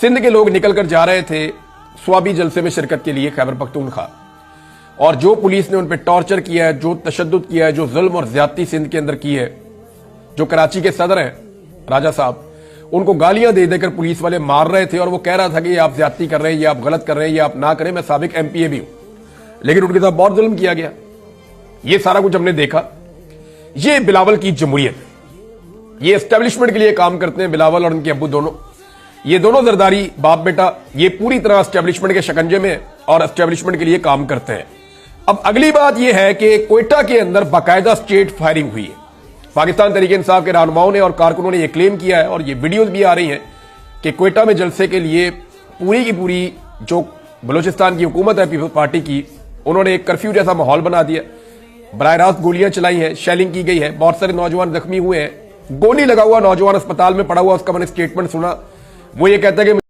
सिंध के लोग निकलकर जा रहे थे स्वाबी जलसे में शिरकत के लिए खैबर पख्तूनख्वा, और जो पुलिस ने उन पर टॉर्चर किया है, जो तशद्दुद किया है, जो जुल्म और ज्यादती सिंध के अंदर की है, जो कराची के सदर हैं राजा साहब, उनको गालियां दे देकर पुलिस वाले मार रहे थे और वो कह रहा था कि ये आप ज्यादती कर रहे हैं, ये आप गलत कर रहे हैं, ये आप ना करें, मैं साबिक एमपीए भी हूं, लेकिन उनके साथ बहुत जुल्म किया गया। ये सारा कुछ हमने देखा। ये बिलावल की जमहूरियत, ये एस्टेब्लिशमेंट के लिए काम करते हैं बिलावल और उनके अब्बू दोनों, ये दोनों जरदारी बाप बेटा, ये पूरी तरह एस्टेब्लिशमेंट के शिकंजे में और एस्टेब्लिशमेंट के लिए काम करते हैं। अब अगली बात यह है कि क्वेटा के अंदर बाकायदा स्टेट फायरिंग हुई है। पाकिस्तान तहरीक इंसाफ के रहनुमाओं ने और कारकुनों ने यह क्लेम किया है और ये वीडियोज भी आ रही हैं कि क्वेटा में जलसे के लिए पूरी की पूरी जो बलूचिस्तान की हुकूमत है पीपल्स पार्टी की, उन्होंने एक कर्फ्यू जैसा माहौल बना दिया, बराह रास्त गोलियां चलाई हैं, शेलिंग की गई है, बहुत सारे नौजवान जख्मी हुए हैं। गोली लगा हुआ नौजवान अस्पताल में पड़ा हुआ, उसका मैंने स्टेटमेंट सुना। वो ये कहता है कि